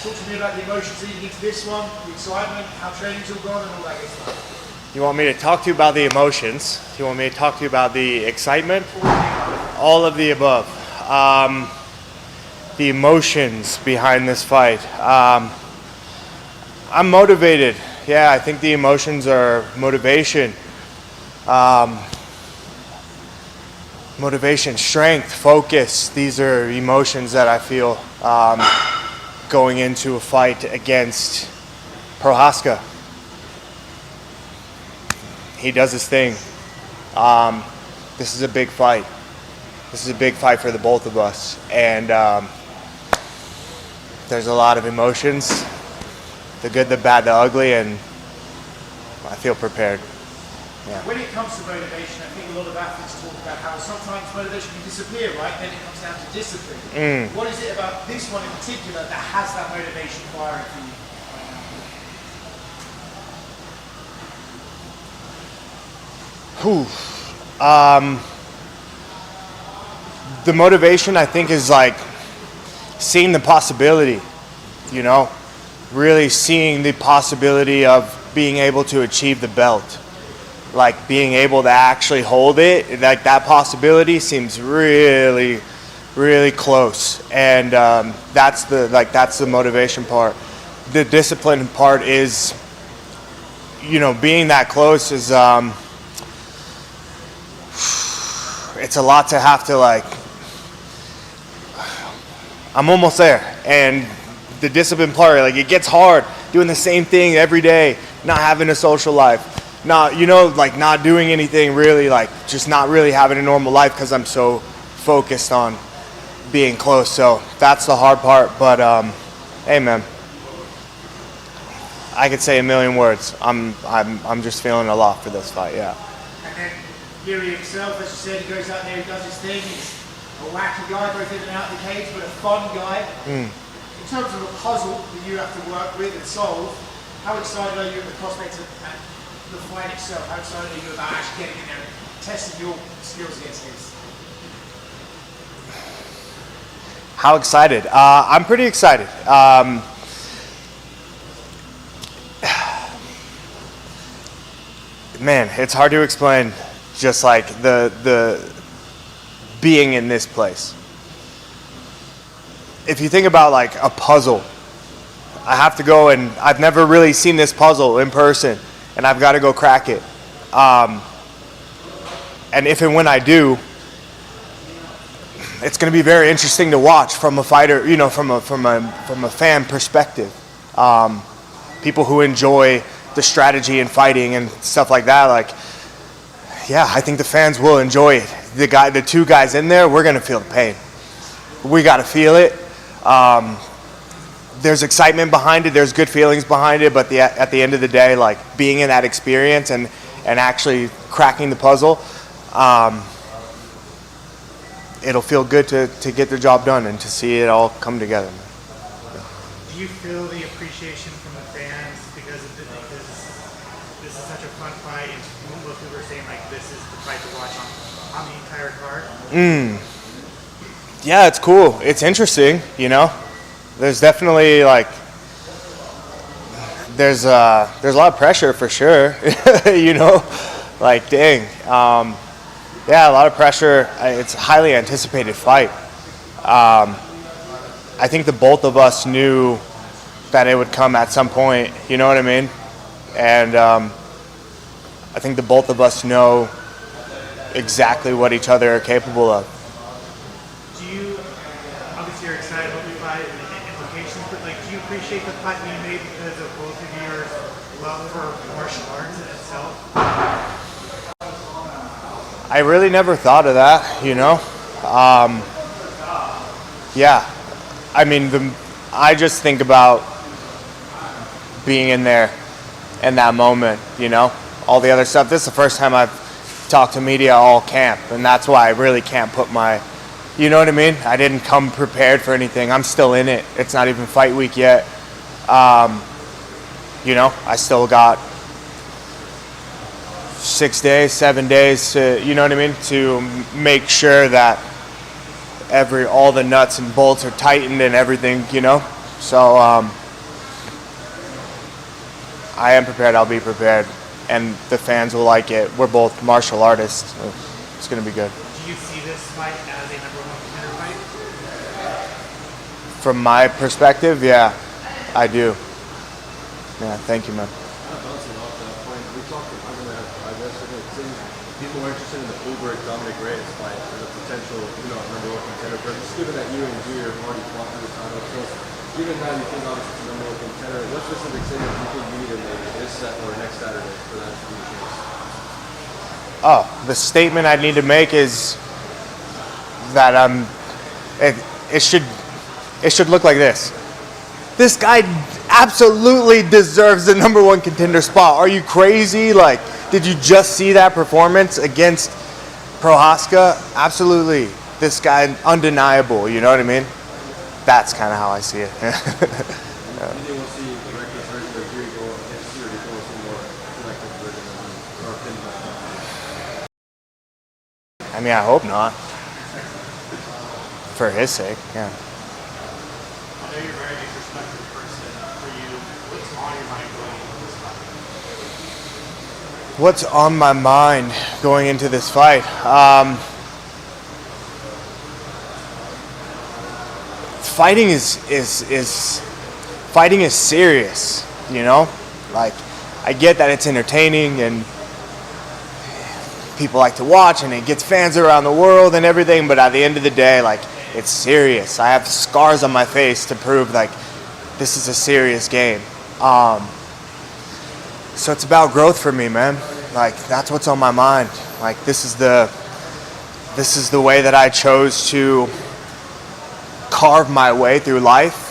Talk to me about the emotions leading into this one, the excitement, how training's all gone, and all that good stuff. You want me to talk to you about the emotions? Do you want me to talk to you about the excitement? All of the above. The emotions behind this fight. I'm motivated. Yeah, I think the emotions are motivation. Motivation, strength, focus. These are emotions that I feel going into a fight against Prochazka. He does his thing. This is a big fight. This is a big fight for the both of us. And there's a lot of emotions, the good, the bad, the ugly, and I feel prepared. Yeah. When it comes to motivation, I think a lot of athletes talk about how sometimes motivation can disappear, right? Then it comes down to discipline. What is it about this one in particular that has that motivation firing for you right now? The motivation, I think, is like seeing the possibility, you know, really seeing the possibility of being able to achieve the belt. Like being able to actually hold it, like that possibility seems really, really close. And that's the motivation part. The discipline part is, you know, being that close is, it's a lot to have to like, I'm almost there. And the discipline part, like it gets hard doing the same thing every day, not having a social life. Not, you know, like not doing anything really, like just not really having a normal life because I'm so focused on being close. So that's the hard part. But hey, man, I could say a million words. I'm just feeling a lot for this fight. Yeah. And then Jiri himself, as you said, he goes out there, he does his thing. He's a wacky guy, both in and out of the cage, but a fun guy. In terms of a puzzle that you have to work with and solve, how excited are you at the prospect of the fight itself? How excited are you about actually getting in there and testing your skills against his? How excited? I'm pretty excited. Man, it's hard to explain just like the being in this place. If you think about like a puzzle, I have to go and I've never really seen this puzzle in person. And I've got to go crack it. And if and when I do, it's going to be very interesting to watch from a fighter, you know, from a fan perspective. People who enjoy the strategy and fighting and stuff like that, like, yeah, I think the fans will enjoy it. The two guys in there, we're going to feel the pain. We got to feel it. There's excitement behind it, there's good feelings behind it, but at the end of the day, like being in that experience and actually cracking the puzzle, it'll feel good to get the job done and to see it all come together. Do you feel the appreciation from the fans because this is such a fun fight and most people are saying like this is the fight to watch on the entire card? Yeah, it's cool. It's interesting, you know. There's definitely like there's a lot of pressure for sure, you know, like dang, yeah, a lot of pressure. It's a highly anticipated fight. I think the both of us knew that it would come at some point, you know what I mean? And I think the both of us know exactly what each other are capable of. Obviously you're excited about the fight and the implications, but like, do you appreciate the fight being made because of both of your love for martial arts in itself? I really never thought of that, you know. Yeah, I mean, I just think about being in there in that moment, you know. All the other stuff. This is the first time I've talked to media all camp, and that's why I really can't put my, you know what I mean? I didn't come prepared for anything. I'm still in it. It's not even fight week yet. You know, I still got 6 days, 7 days to, you know what I mean, to make sure that all the nuts and bolts are tightened and everything, you know. So I am prepared. I'll be prepared, and the fans will like it. We're both martial artists. So it's going to be good. Do you see this fight as a number one contender fight? From my perspective, yeah, I do. Yeah, thank you, man. Bouncing off that point, we talked about yesterday. It seems people are interested in the Uber Dominic Reyes fight as a potential, number one contender. But just given that you and Jiri have already fought for the title, so given that you think obviously it's a number one contender, what specific signals do you think you need in this set or next Saturday for that to be the case? Oh, the statement I need to make is that it should look like this. This guy absolutely deserves the number one contender spot. Are you crazy? Like, did you just see that performance against Prochazka? Absolutely. This guy, undeniable, you know what I mean? That's kind of how I see it. You think we'll see director's version of Jiri go against you, or do you think we'll see more director's version or opinion of that? I mean, I hope not. For his sake, yeah. I know you're a very introspective person. For you, what's on your mind going into this fight? What's on my mind going into this fight? Fighting is serious, you know? Like, I get that it's entertaining and people like to watch and it gets fans around the world and everything, but at the end of the day, like, it's serious. I have scars on my face to prove, like, this is a serious game. So it's about growth for me, man. Like, that's what's on my mind. Like, this is the way that I chose to carve my way through life.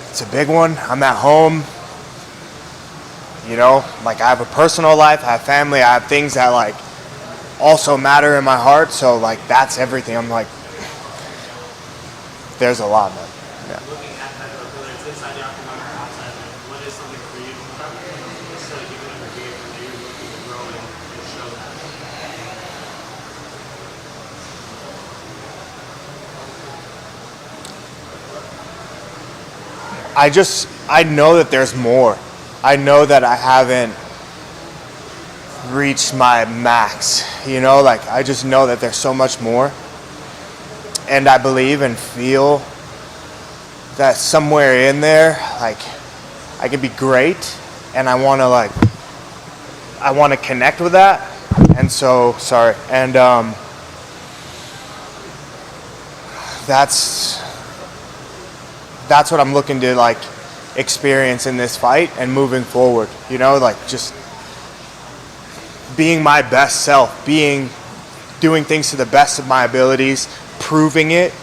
It's a big one. I'm at home. You know, like, I have a personal life, I have family, I have things that, like, also matter in my heart. So, like, that's everything. I'm like, there's a lot, man. Yeah. Looking at that, whether it's inside the octagon or outside, what is something for you to necessarily give it a game that you're looking to grow and show that? I know that there's more. I know that I haven't reached my max, you know, like, I just know that there's so much more, and I believe and feel that somewhere in there, like, I can be great, and I want to connect with that, and so, sorry, and that's what I'm looking to, like, experience in this fight and moving forward, you know, like, just being my best self, doing things to the best of my abilities, proving it,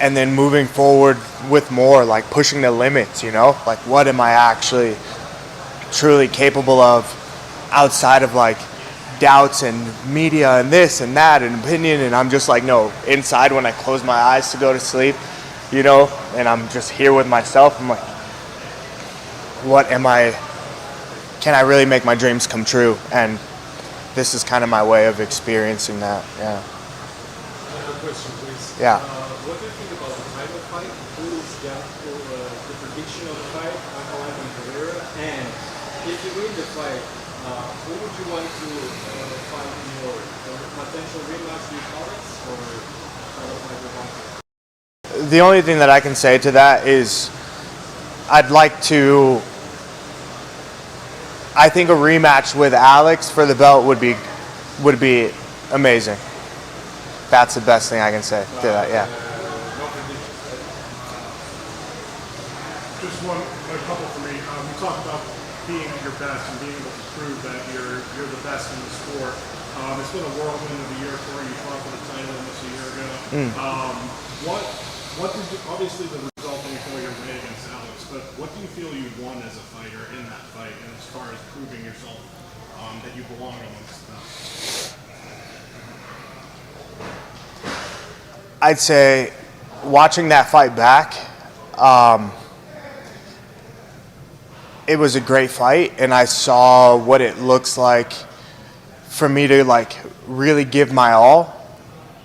and then moving forward with more, like, pushing the limits, you know, like, what am I actually truly capable of outside of, like, doubts and media and this and that and opinion. And I'm just like, no, inside when I close my eyes to go to sleep, you know, and I'm just here with myself, I'm like, can I really make my dreams come true? And this is kind of my way of experiencing that. Yeah. Another question, please. Yeah. What do you think about the title fight? Who is the prediction of the fight, Alcalá and Pereira? And if you win the fight, who would you want to fight in your potential rematch with Alex or title fight with Rountree? The only thing that I can say to that is I think a rematch with Alex for the belt would be amazing. That's the best thing I can say to that, yeah. Just a couple for me. You talked about being at your best and being able to prove that you're the best in the sport. It's been a whirlwind of a year for you. You fought for the title almost a year ago. What did you, obviously the result in your win against Alex, but what do you feel you won as a fighter in that fight, and as far as proving yourself that you belong amongst them? I'd say watching that fight back, it was a great fight, and I saw what it looks like for me to, like, really give my all.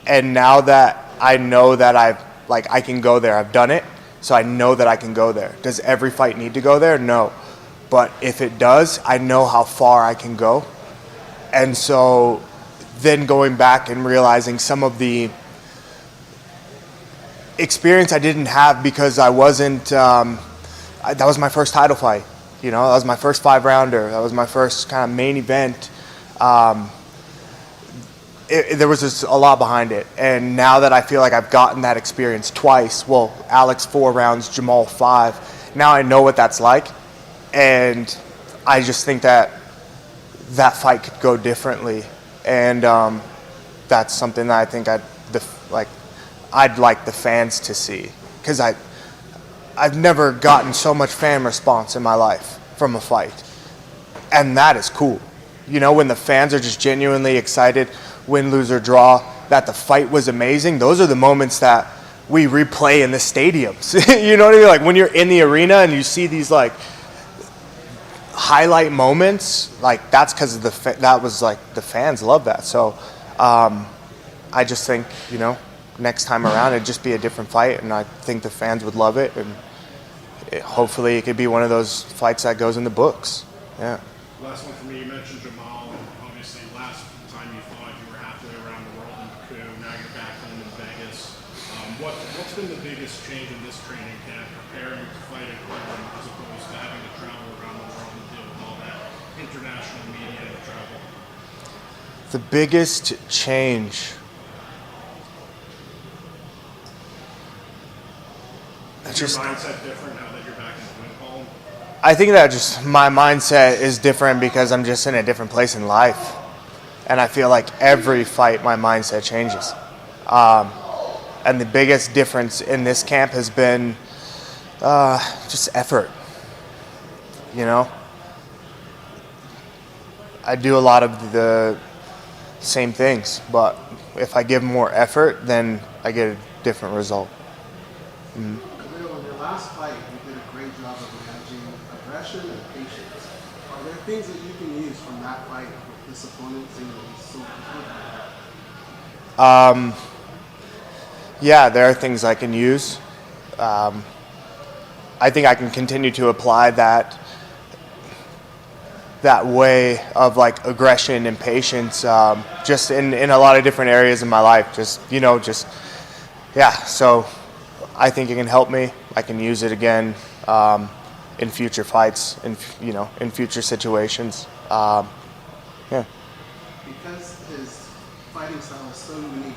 And now that I know that I've like I can go there. I've done it, so I know that I can go there. Does every fight need to go there? No. But if it does, I know how far I can go. And so then going back and realizing some of the experience I didn't have because I wasn't, that was my first title fight. You know, that was my first 5-rounder. That was my first kind of main event. There was just a lot behind it. And now that I feel like I've gotten that experience twice, well, Alex 4 rounds, Jamal 5, now I know what that's like. And I just think that that fight could go differently. And that's something that I think I'd like the fans to see. Because I've never gotten so much fan response in my life from a fight. And that is cool. You know, when the fans are just genuinely excited, win, lose, or draw, that the fight was amazing, those are the moments that we replay in the stadiums. You know what I mean? Like when you're in the arena and you see these like highlight moments, like that's because of that was like the fans love that. So I just think, you know, next time around it'd just be a different fight, and I think the fans would love it, and hopefully it could be one of those fights that goes in the books. Yeah. Last one for me, you mentioned Jamal, and obviously last time you fought you were halfway around the world in Baku, now you're back home in Vegas. What's been the biggest change in this training camp, preparing to fight at home as opposed to having to travel around the world and deal with all that international media and travel? The biggest change, Is your mindset different now that you're back in the win column? I think that just my mindset is different because I'm just in a different place in life. And I feel like every fight my mindset changes. And the biggest difference in this camp has been just effort. You know? I do a lot of the same things, but if I give more effort, then I get a different result. Khalil, in your last fight, you did a great job of managing aggression and patience. Are there things that you can use from that fight with this opponent seeing that he's so good? Yeah, there are things I can use. I think I can continue to apply that way of like aggression and patience just in a lot of different areas in my life. So I think it can help me. I can use it again in future fights, in future situations. Yeah. Because his fighting style is so unique,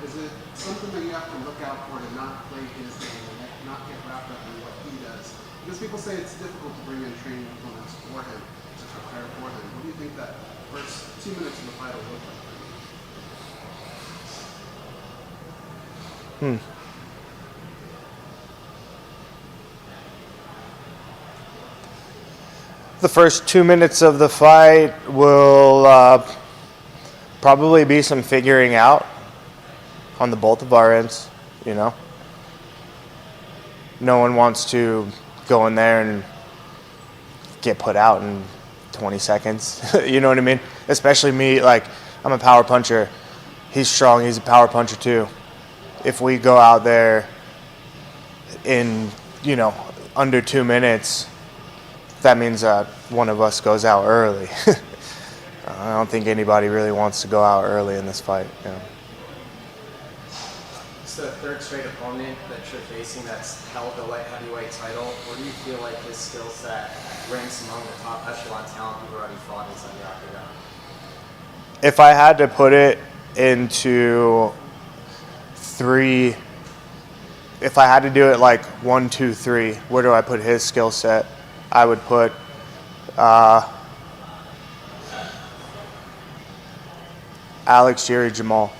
is it something that you have to look out for to not play his game and not get wrapped up in what he does? Because people say it's difficult to bring in training opponents for him, to prepare for him. What do you think that first 2 minutes of the fight will look like for you? The first 2 minutes of the fight will probably be some figuring out on the both of our ends, you know. No one wants to go in there and get put out in 20 seconds. You know what I mean? Especially me, like, I'm a power puncher. He's strong, he's a power puncher too. If we go out there in, under 2 minutes, that means that one of us goes out early. I don't think anybody really wants to go out early in this fight. Yeah. It's the third straight opponent that you're facing that's held the light heavyweight title. Where do you feel like his skill set ranks among the top echelon talent you've already fought inside the octagon? If I had to put it into three, if I had to do it like 1, 2, 3, where do I put his skill set? I would put Alex, Jiri, Jamal.